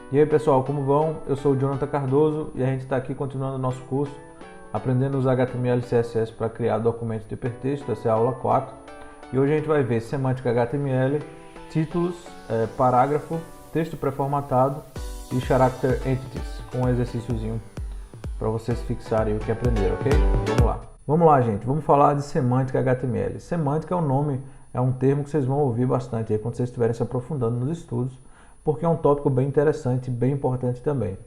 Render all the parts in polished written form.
E aí pessoal, como vão? Eu sou o Jonathan Cardoso e a gente está aqui continuando o nosso curso aprendendo a usar HTML e CSS para criar documentos de hipertexto. Essa é a aula 4 e hoje a gente vai ver semântica HTML, títulos, parágrafo, texto pré-formatado e character entities, com um exercíciozinho para vocês fixarem o que aprenderam, ok? Vamos lá. Vamos lá, gente, vamos falar de semântica HTML. Semântica é um nome, é um termo que vocês vão ouvir bastante aí quando vocês estiverem se aprofundando nos estudos, porque é um tópico bem interessante e bem importante também.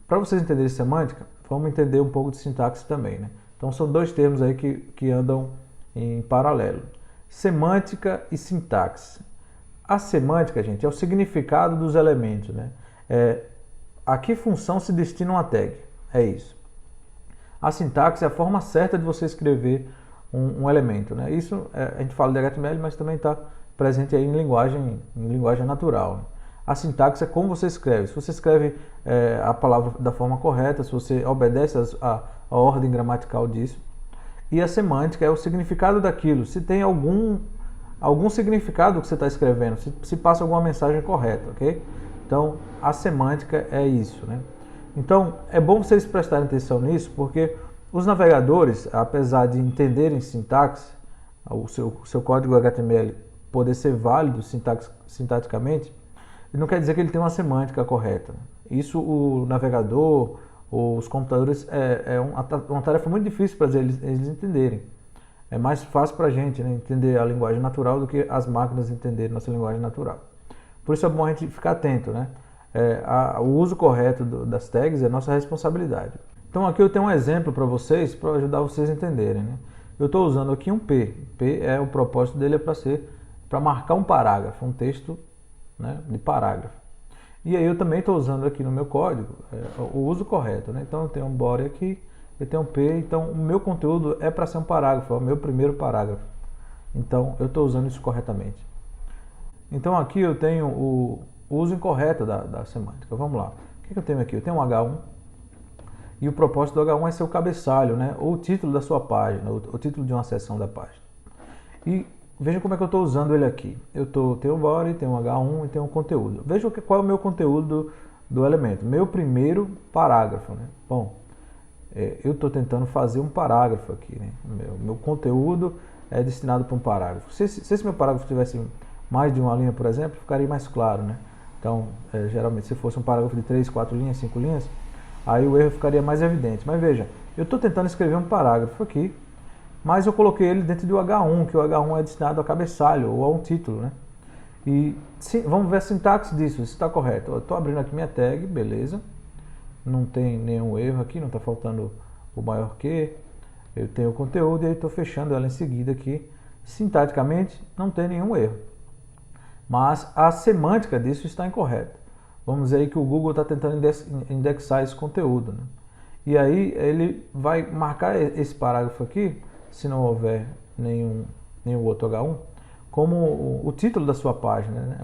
Para vocês entenderem semântica, vamos entender um pouco de sintaxe também, né? Então são dois termos aí que andam em paralelo. Semântica e sintaxe. A semântica, gente, é o significado dos elementos, né? A que função se destina uma tag, é isso. A sintaxe é a forma certa de você escrever um elemento, né? Isso a gente fala de HTML, mas também está presente aí em linguagem natural, né? A sintaxe é como você escreve. Se você escreve a palavra da forma correta, se você obedece a ordem gramatical disso. E a semântica é o significado daquilo. Se tem algum significado que você está escrevendo, se passa alguma mensagem correta, ok? Então, a semântica é isso, né? Então, é bom vocês prestarem atenção nisso, porque os navegadores, apesar de entenderem sintaxe, o seu código HTML poder ser válido sintaticamente, não quer dizer que ele tem uma semântica correta. Isso o navegador, os computadores, é uma tarefa muito difícil para eles entenderem. É mais fácil para a gente, né, entender a linguagem natural do que as máquinas entenderem nossa linguagem natural. Por isso é bom a gente ficar atento, né? O uso correto das tags é nossa responsabilidade. Então aqui eu tenho um exemplo para vocês, para ajudar vocês a entenderem, né? Eu estou usando aqui um P. P o propósito dele é para marcar um parágrafo, um texto, né, de parágrafo. E aí eu também estou usando aqui no meu código o uso correto, né? Então eu tenho um body aqui, eu tenho um P, então o meu conteúdo é para ser um parágrafo, é o meu primeiro parágrafo. Então eu estou usando isso corretamente. Então aqui eu tenho o uso incorreto da semântica. Vamos lá. O que eu tenho aqui? Eu tenho um H1 e o propósito do H1 é ser o cabeçalho, né? Ou o título da sua página, o título de uma seção da página. E veja como é que eu estou usando ele aqui. Tenho um body, tenho um H1 e tenho um conteúdo. Veja qual é o meu conteúdo do elemento. Meu primeiro parágrafo, né? Bom, eu estou tentando fazer um parágrafo aqui, né? Meu conteúdo é destinado para um parágrafo. Se esse meu parágrafo tivesse mais de uma linha, por exemplo, ficaria mais claro, né? Então, geralmente, se fosse um parágrafo de 3, 4 linhas, 5 linhas, aí o erro ficaria mais evidente. Mas veja, eu estou tentando escrever um parágrafo aqui, mas eu coloquei ele dentro do H1, que o H1 é destinado a cabeçalho ou a um título, né? E vamos ver a sintaxe disso, se está correto. Eu estou abrindo aqui minha tag, beleza. Não tem nenhum erro aqui, não está faltando o maior que. Eu tenho o conteúdo e aí estou fechando ela em seguida aqui. Sintaticamente, não tem nenhum erro. Mas a semântica disso está incorreta. Vamos dizer aí que o Google está tentando indexar esse conteúdo, né? E aí ele vai marcar esse parágrafo aqui, se não houver nenhum outro H1, como o título da sua página, né?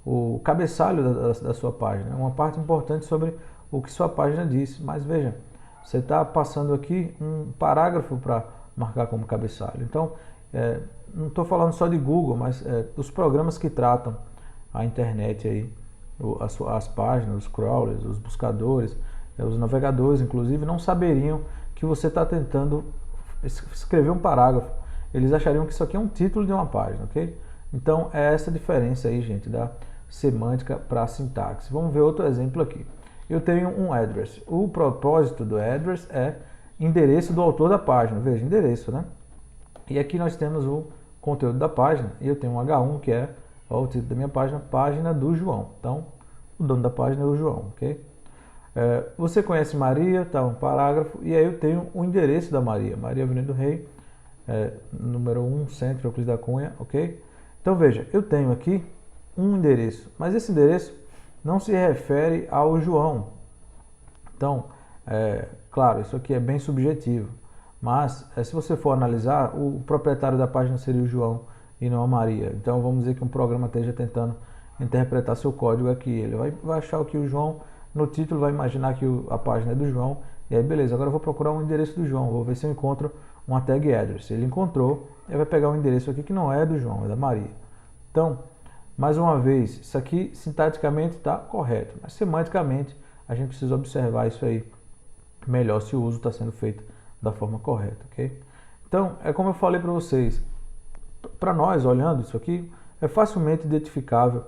o cabeçalho da sua página, uma parte importante sobre o que sua página diz. Mas veja, você está passando aqui um parágrafo para marcar como cabeçalho. Então, não estou falando só de Google, mas dos programas que tratam a internet aí, as páginas, os crawlers, os buscadores, os navegadores, inclusive, não saberiam que você está tentando escrever um parágrafo. Eles achariam que isso aqui é um título de uma página, ok? Então é essa diferença aí, gente, da semântica para a sintaxe. Vamos ver outro exemplo aqui. Eu tenho um address. O propósito do address é endereço do autor da página. Veja, endereço, né? E aqui nós temos o conteúdo da página. E eu tenho um H1 que é o título da minha página, página do João. Então, o dono da página é o João, ok? Você conhece Maria, tá, um parágrafo, e aí eu tenho o endereço da Maria, Maria Avenida do Rei, número 1, Centro, Euclides da Cunha, ok? Então veja, eu tenho aqui um endereço, mas esse endereço não se refere ao João. Então, claro, isso aqui é bem subjetivo, mas se você for analisar, o proprietário da página seria o João e não a Maria. Então vamos dizer que um programa esteja tentando interpretar seu código aqui, ele vai achar que o João no título, vai imaginar que a página é do João, e aí beleza, agora eu vou procurar um endereço do João, vou ver se eu encontro uma tag address. Ele encontrou, ele vai pegar um endereço aqui que não é do João, é da Maria. Então, Mais uma vez, isso aqui sintaticamente está correto, mas semanticamente a gente precisa observar isso aí melhor, se o uso está sendo feito da forma correta, ok? Então, é como eu falei para vocês, para nós, olhando isso aqui, é facilmente identificável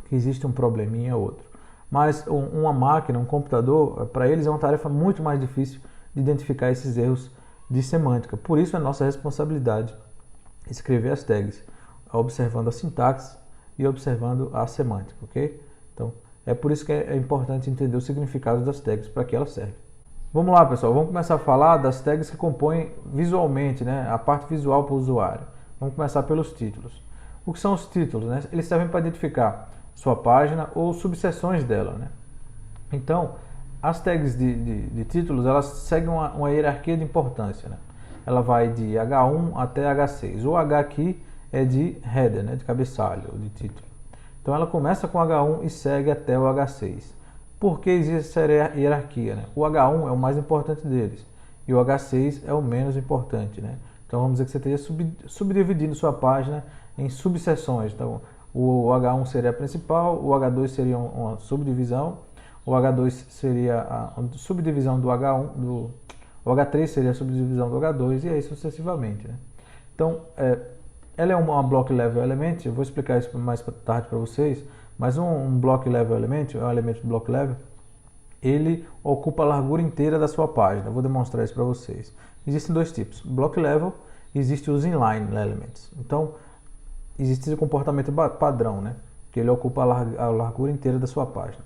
que existe um probleminha ou outro. Mas uma máquina, um computador, para eles é uma tarefa muito mais difícil de identificar esses erros de semântica. Por isso é nossa responsabilidade escrever as tags, observando a sintaxe e observando a semântica, ok? Então, é por isso que é importante entender o significado das tags, para que elas servem. Vamos lá, pessoal, vamos começar a falar das tags que compõem visualmente, né, a parte visual para o usuário. Vamos começar pelos títulos. O que são os títulos, né? Eles servem para identificar sua página ou subseções dela, né? Então, as tags de títulos, elas seguem uma hierarquia de importância, né? Ela vai de H1 até H6. O H aqui é de header, né? De cabeçalho, ou de título. Então, ela começa com H1 e segue até o H6. Por que existe essa hierarquia, né? O H1 é o mais importante deles e o H6 é o menos importante, né? Então, vamos dizer que você esteja subdividindo sua página em subseções. Então, o H1 seria a principal, o H2 seria uma subdivisão, o H2 seria a subdivisão do H1, o H3 seria a subdivisão do H2 e aí sucessivamente, né? Então, ela é uma block level element, eu vou explicar isso mais tarde para vocês, mas um block level element, um elemento de block level, ele ocupa a largura inteira da sua página. Eu vou demonstrar isso para vocês. Existem dois tipos, block level e existe os inline elements. Então, existe esse comportamento padrão, né? Que ele ocupa a largura inteira da sua página.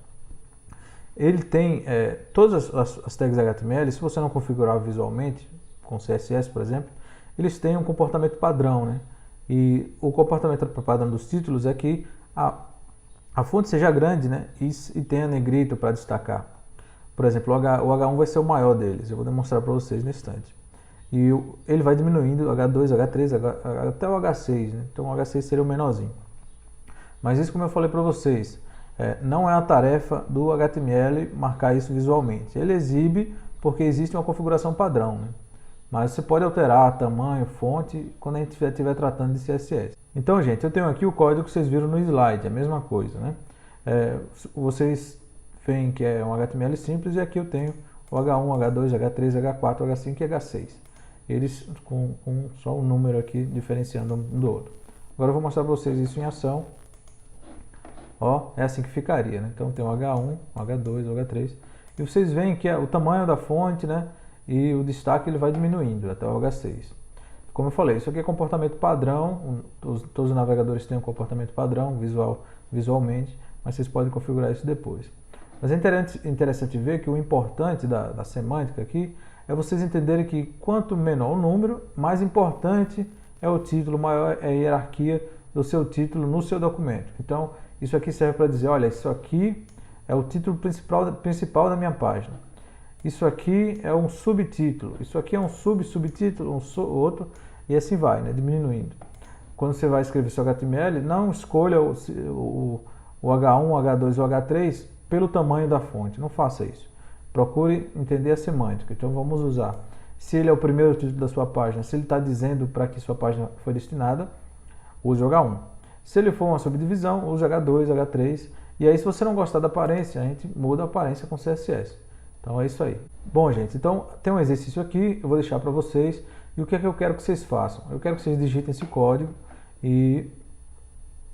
Ele tem todas as tags HTML, se você não configurar visualmente, com CSS, por exemplo, eles têm um comportamento padrão, né? E o comportamento padrão dos títulos é que a fonte seja grande, né? E tenha negrito para destacar. Por exemplo, o H1 vai ser o maior deles. Eu vou demonstrar para vocês no instante. E ele vai diminuindo H2, H3, até o H6, né? Então o H6 seria o menorzinho. Mas isso, como eu falei para vocês, não é a tarefa do HTML marcar isso visualmente. Ele exibe porque existe uma configuração padrão, né? Mas você pode alterar tamanho, fonte, quando a gente estiver tratando de CSS. Então, gente, eu tenho aqui o código que vocês viram no slide, a mesma coisa, né? Vocês veem que é um HTML simples e aqui eu tenho o H1, H2, H3, H4, H5 e H6. Eles com só um número aqui diferenciando um do outro. Agora eu vou mostrar para vocês isso em ação. Ó, é assim que ficaria, né? Então tem o H1, o H2, o H3. E vocês veem que o tamanho da fonte, né? E o destaque ele vai diminuindo até o H6. Como eu falei, isso aqui é comportamento padrão. Todos os navegadores têm um comportamento padrão visualmente, mas vocês podem configurar isso depois. Mas é interessante ver que o importante da semântica aqui é vocês entenderem que quanto menor o número, mais importante é o título, maior é a hierarquia do seu título no seu documento. Então, isso aqui serve para dizer, olha, isso aqui é o título principal da minha página. Isso aqui é um subtítulo, isso aqui é um subtítulo, outro, e assim vai, né, diminuindo. Quando você vai escrever seu HTML, não escolha o H1, o H2 ou o H3 pelo tamanho da fonte, não faça isso. Procure entender a semântica. Então vamos usar, se ele é o primeiro título da sua página, se ele está dizendo para que sua página foi destinada, use o H1. Se ele for uma subdivisão, use H2, H3, e aí se você não gostar da aparência, a gente muda a aparência com CSS. Então é isso aí. Bom, gente, então tem um exercício aqui, eu vou deixar para vocês. E o que é que eu quero que vocês façam? Eu quero que vocês digitem esse código e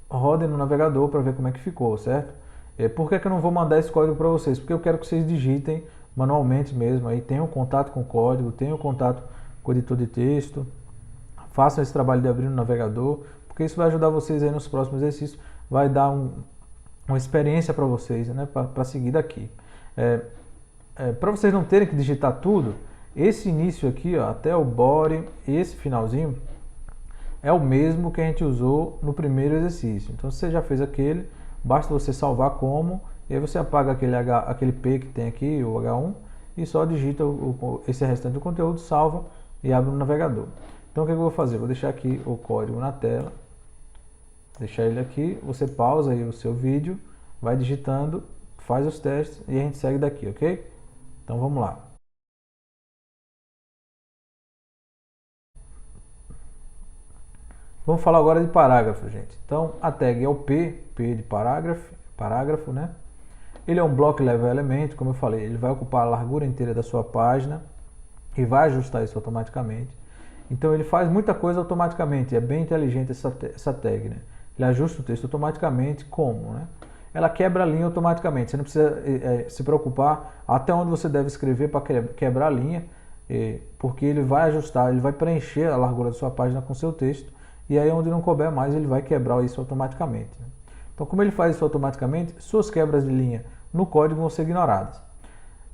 rodem no navegador para ver como é que ficou, certo? Por que eu não vou mandar esse código para vocês? Porque eu quero que vocês digitem manualmente mesmo, aí tenham contato com o código, tenham contato com o editor de texto, façam esse trabalho de abrir no navegador, porque isso vai ajudar vocês aí nos próximos exercícios, vai dar uma experiência para vocês, né, para seguir daqui. Para vocês não terem que digitar tudo, esse início aqui, ó, até o body, esse finalzinho, é o mesmo que a gente usou no primeiro exercício. Então, se você já fez aquele, basta você salvar como, e aí você apaga aquele P que tem aqui, o H1, e só digita esse restante do conteúdo, salva e abre no navegador. Então, o que eu vou fazer? Vou deixar aqui o código na tela, deixar ele aqui, você pausa aí o seu vídeo, vai digitando, faz os testes e a gente segue daqui, ok? Então vamos lá. Vamos falar agora de parágrafo, gente. Então, a tag é o P de parágrafo, né? Ele é um block level element, como eu falei, ele vai ocupar a largura inteira da sua página e vai ajustar isso automaticamente. Então, ele faz muita coisa automaticamente, é bem inteligente essa tag, né? Ele ajusta o texto automaticamente, como, né? Ela quebra a linha automaticamente, você não precisa se preocupar até onde você deve escrever para quebrar a linha, porque ele vai ajustar, ele vai preencher a largura da sua página com seu texto, e aí onde não couber mais ele vai quebrar isso automaticamente. Então, como ele faz isso automaticamente, suas quebras de linha no código vão ser ignoradas.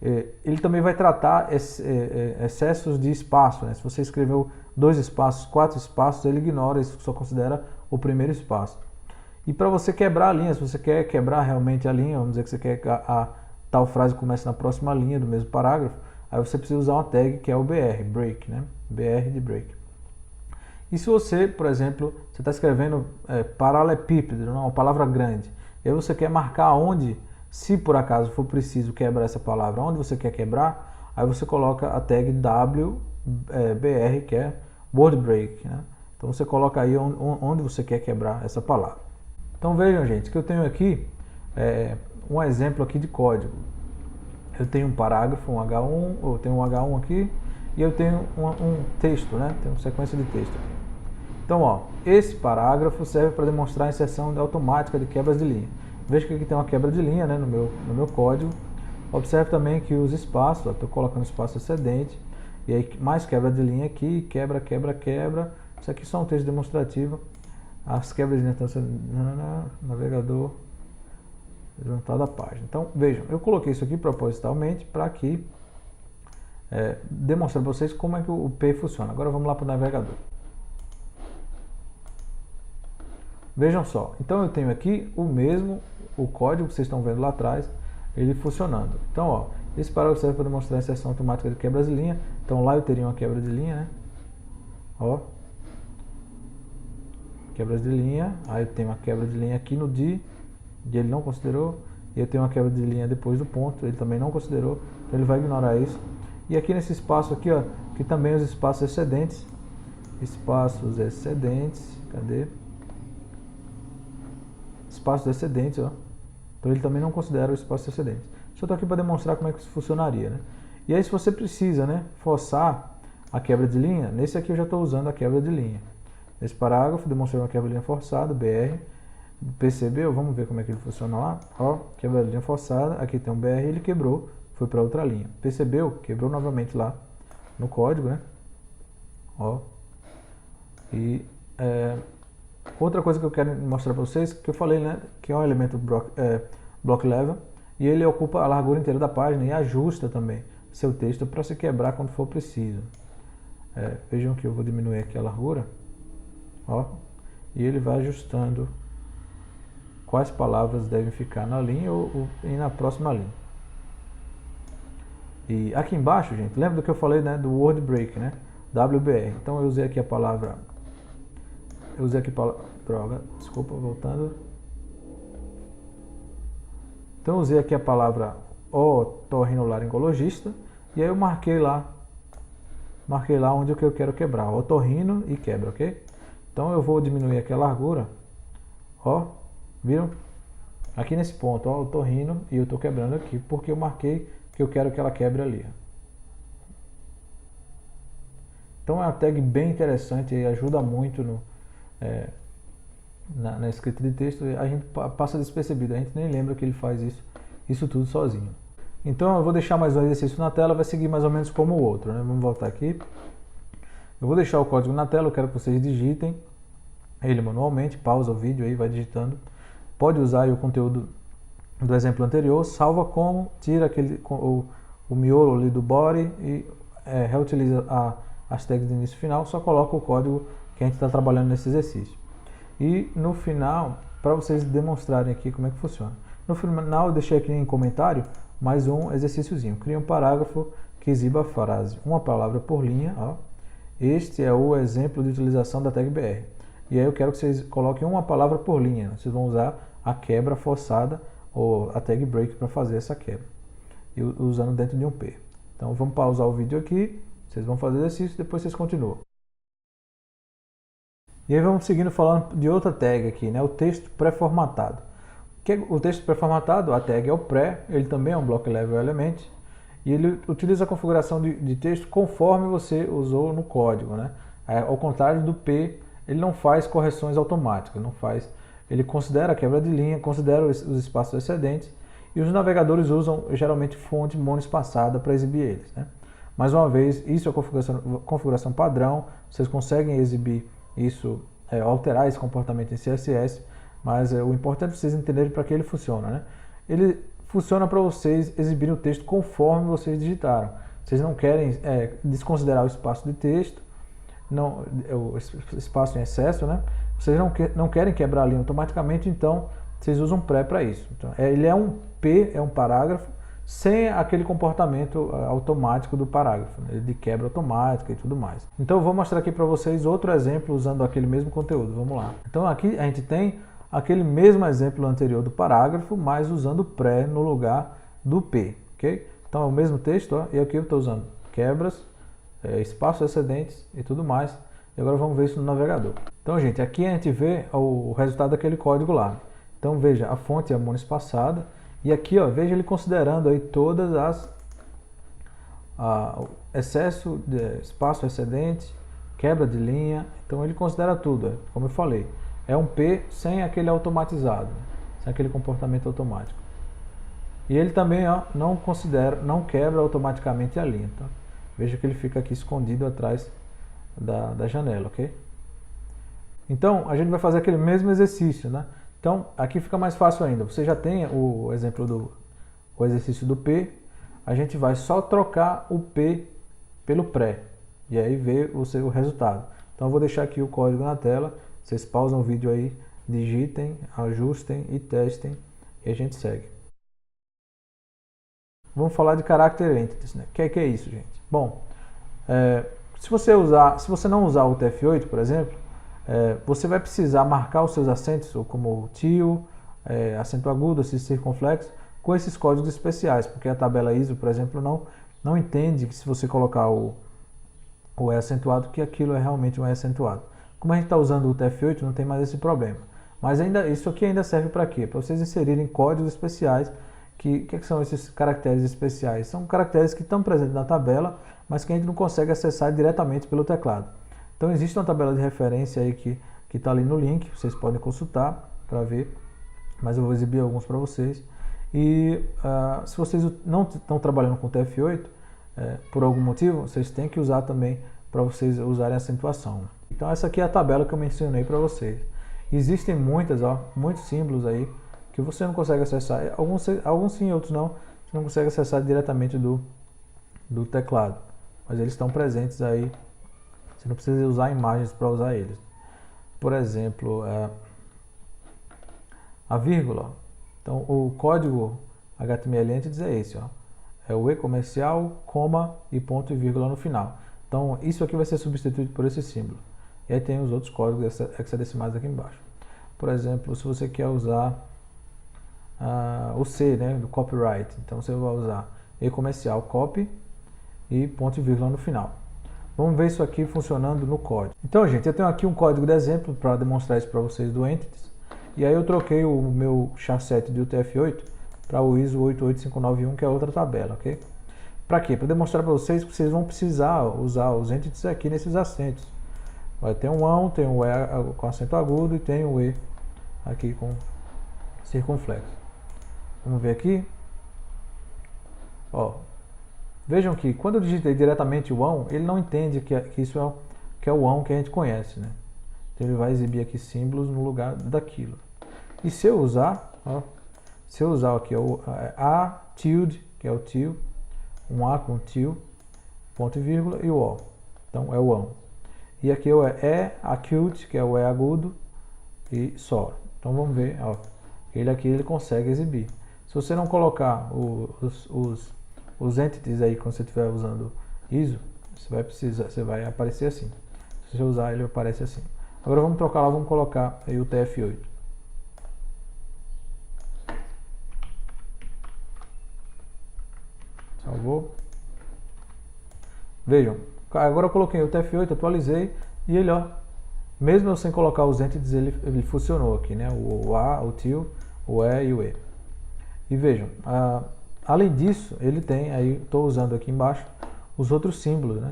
Ele também vai tratar excessos de espaço, né? Se você escreveu 2 espaços, 4 espaços, ele ignora, isso só considera o primeiro espaço. E para você quebrar a linha, se você quer quebrar realmente a linha, vamos dizer que você quer que a tal frase comece na próxima linha do mesmo parágrafo, aí você precisa usar uma tag que é o BR, break, né? BR de break. E se você, por exemplo, você está escrevendo paralelepípedo, uma palavra grande, e aí você quer marcar onde, se por acaso for preciso quebrar essa palavra, onde você quer quebrar, aí você coloca a tag WBR, que é word break, né? Então você coloca aí onde você quer quebrar essa palavra. Então vejam, gente, que eu tenho aqui um exemplo aqui de código. Eu tenho um parágrafo, um H1, eu tenho um H1 aqui, e eu tenho um texto, né? Tem uma sequência de texto aqui. Então, ó, esse parágrafo serve para demonstrar a inserção automática de quebras de linha. Veja que aqui tem uma quebra de linha, né, no meu código. Observe também que os espaços, estou colocando espaço excedente, e aí mais quebra de linha aqui, quebra, quebra, quebra. Isso aqui é só um texto demonstrativo. As quebras de linha estão sendo navegador juntar da página. Então, vejam, eu coloquei isso aqui propositalmente para aqui demonstrar para vocês como é que o P funciona. Agora vamos lá para o navegador. Vejam só, então eu tenho aqui o código que vocês estão vendo lá atrás, ele funcionando. Então, ó, esse parágrafo serve para demonstrar a inserção automática de quebras de linha. Então lá eu teria uma quebra de linha, né? Ó, quebras de linha, aí eu tenho uma quebra de linha aqui no D, e ele não considerou, e eu tenho uma quebra de linha depois do ponto, ele também não considerou, então ele vai ignorar isso. E aqui nesse espaço aqui, ó, que também os espaços excedentes, cadê? Espaços excedentes, ó. Então ele também não considera o espaço excedente. Só estou aqui para demonstrar como é que isso funcionaria, né? E aí se você precisa, né, forçar a quebra de linha, nesse aqui eu já estou usando a quebra de linha. Nesse parágrafo demonstrei uma quebra de linha forçada, BR. Percebeu? Vamos ver como é que ele funciona lá. Ó, quebra de linha forçada, aqui tem um BR, ele quebrou, foi para outra linha. Percebeu? Quebrou novamente lá no código, né? Ó. E outra coisa que eu quero mostrar para vocês, que eu falei, né, que é um elemento block level, e ele ocupa a largura inteira da página e ajusta também seu texto para se quebrar quando for preciso. Vejam que eu vou diminuir aqui a largura, ó, e ele vai ajustando quais palavras devem ficar na linha e na próxima linha. E aqui embaixo, gente, lembra do que eu falei, né, do word break, né, WBR. Então eu usei aqui a palavra, desculpa, voltando. Então eu usei aqui a palavra otorrinolaringologista, e aí eu marquei lá onde eu quero quebrar, otorrino e quebra, ok? Então eu vou diminuir aqui a largura, ó, viram? Aqui nesse ponto, ó, otorrino, e eu estou quebrando aqui, porque eu marquei que eu quero que ela quebre ali. Então é uma tag bem interessante e ajuda muito na escrita de texto. A gente passa despercebido, a gente nem lembra que ele faz isso tudo sozinho. Então eu vou deixar mais um exercício na tela, vai seguir mais ou menos como o outro, né? Vamos voltar aqui. Eu vou deixar o código na tela, eu quero que vocês digitem ele manualmente, pausa o vídeo aí, vai digitando. Pode usar aí o conteúdo do exemplo anterior, salva como, tira o miolo ali do body e reutiliza as tags de início e final, só coloca o código que a gente está trabalhando nesse exercício. E no final, para vocês demonstrarem aqui como é que funciona. No final eu deixei aqui em comentário mais um exercíciozinho. Cria um parágrafo que exiba a frase, uma palavra por linha, ó. Este é o exemplo de utilização da tag BR. E aí eu quero que vocês coloquem uma palavra por linha. Vocês vão usar a quebra forçada ou a tag break para fazer essa quebra. E usando dentro de um P. Então vamos pausar o vídeo aqui. Vocês vão fazer o exercício e depois vocês continuam. E aí vamos seguindo falando de outra tag aqui, né? O texto pré-formatado. O texto pré-formatado, a tag é o pré, ele também é um block level element, e ele utiliza a configuração de texto conforme você usou no código, né? Ao contrário do P, ele não faz correções automáticas, ele considera a quebra de linha, considera os espaços excedentes, e os navegadores usam geralmente fonte monoespaçada para exibir eles, né? Mais uma vez, isso é a configuração padrão, vocês conseguem exibir isso, alterar esse comportamento em CSS, mas o importante é vocês entenderem para que ele funciona, né? Ele funciona para vocês exibirem o texto conforme vocês digitaram. Vocês não querem desconsiderar o espaço de texto, não, o espaço em excesso, né? Vocês não querem quebrar a linha automaticamente, então vocês usam pré para isso. Então, ele é um P, é um parágrafo, sem aquele comportamento automático do parágrafo, né? De quebra automática e tudo mais. Então eu vou mostrar aqui para vocês outro exemplo usando aquele mesmo conteúdo. Vamos lá. Então aqui a gente tem aquele mesmo exemplo anterior do parágrafo, mas usando pré no lugar do P, ok? Então é o mesmo texto, ó, e aqui eu estou usando quebras, espaços excedentes e tudo mais. E agora vamos ver isso no navegador. Então, gente, aqui a gente vê o resultado daquele código lá. Então veja, a fonte é monoespaçada. E aqui, ó, veja ele considerando aí todas as excesso de espaço excedente, quebra de linha. Então ele considera tudo, como eu falei. É um P sem aquele automatizado, sem aquele comportamento automático. E ele também, ó, não quebra automaticamente a linha. Tá? Veja que ele fica aqui escondido atrás da janela, ok? Então a gente vai fazer aquele mesmo exercício, né? Então, aqui fica mais fácil ainda. Você já tem o exemplo o exercício do P. A gente vai só trocar o P pelo pré. E aí ver o resultado. Então, eu vou deixar aqui o código na tela. Vocês pausam o vídeo aí, digitem, ajustem e testem. E a gente segue. Vamos falar de Character Entities, né? O que é isso, gente? Bom, se você não usar o TF8, por exemplo, você vai precisar marcar os seus acentos, ou como tio, acento agudo, circunflexo, com esses códigos especiais, porque a tabela ISO, por exemplo, não entende que se você colocar o E acentuado, que aquilo é realmente um E acentuado. Como a gente está usando o TF8, não tem mais esse problema. Mas isso aqui ainda serve para quê? Para vocês inserirem códigos especiais. Que são esses caracteres especiais? São caracteres que estão presentes na tabela, mas que a gente não consegue acessar diretamente pelo teclado. Então existe uma tabela de referência aí que está ali no link, vocês podem consultar para ver, mas eu vou exibir alguns para vocês. E se vocês não estão trabalhando com TF8, por algum motivo, vocês têm que usar também para vocês usarem acentuação. Então essa aqui é a tabela que eu mencionei para vocês. Existem muitos símbolos aí que você não consegue acessar, alguns sim, outros não, você não consegue acessar diretamente do teclado, mas eles estão presentes aí, você não precisa usar imagens para usar eles. Por exemplo, a vírgula, então o código HTML Entities é esse, ó, é o E comercial, coma e ponto e vírgula no final. Então isso aqui vai ser substituído por esse símbolo, e aí tem os outros códigos hexadecimais aqui embaixo. Por exemplo, se você quer usar o C, né, do copyright, então você vai usar E comercial, copy e ponto e vírgula no final. Vamos ver isso aqui funcionando no código. Então, gente, eu tenho aqui um código de exemplo para demonstrar isso para vocês do Entities. E aí eu troquei o meu char7 de UTF-8 para o ISO 88591, que é outra tabela, ok? Para quê? Para demonstrar para vocês que vocês vão precisar usar os Entities aqui nesses acentos. Vai ter um ão, tem o E com acento agudo e tem o E aqui com circunflexo. Vamos ver aqui. Ó, vejam que quando eu digitei diretamente o ão, ele não entende que isso é o ão que a gente conhece, né? Então ele vai exibir aqui símbolos no lugar daquilo. E se eu usar, ó, se eu usar aqui a tilde, que é o tio, um A com tio, ponto e vírgula e o O. Então é o ão. E aqui é o acute, que é o E agudo e só. Então vamos ver, ó, ele aqui ele consegue exibir. Se você não colocar os entities aí quando você estiver usando ISO, você vai aparecer assim. Se você usar ele aparece assim. Agora vamos trocar lá, vamos colocar aí o TF8. Salvou. Vejam, agora eu coloquei o TF8, atualizei e ele, ó, Mesmo eu sem colocar os entities, ele funcionou aqui, né? O A, o til, o E e o E. E vejam, além disso, ele tem, aí estou usando aqui embaixo, os outros símbolos, né?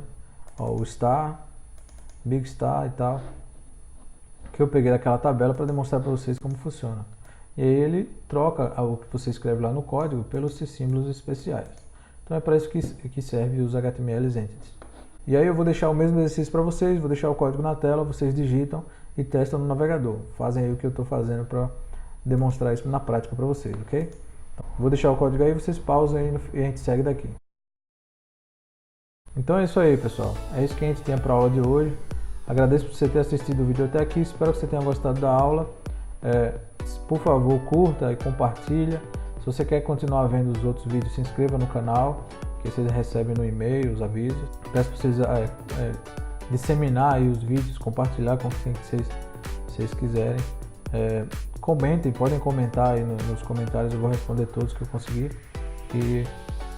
Ó, o star, big star e tal, que eu peguei daquela tabela para demonstrar para vocês como funciona. E aí ele troca o que você escreve lá no código pelos símbolos especiais. Então é para isso que serve os HTML entities. E aí eu vou deixar o mesmo exercício para vocês, vou deixar o código na tela, vocês digitam e testam no navegador. Fazem aí o que eu estou fazendo para demonstrar isso na prática para vocês, ok? Então, vou deixar o código aí, vocês pausam aí e a gente segue daqui. Então é isso aí, pessoal. É isso que a gente tinha para a aula de hoje. Agradeço por você ter assistido o vídeo até aqui, espero que você tenha gostado da aula. Por favor, curta e compartilha. Se você quer continuar vendo os outros vídeos, se inscreva no canal, que vocês recebem no e-mail os avisos. Peço para vocês disseminar aí os vídeos, compartilhar com quem vocês quiserem. Comentem, podem comentar aí nos comentários, eu vou responder todos que eu conseguir. E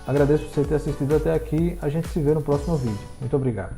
agradeço por você ter assistido até aqui. A gente se vê no próximo vídeo. Muito obrigado.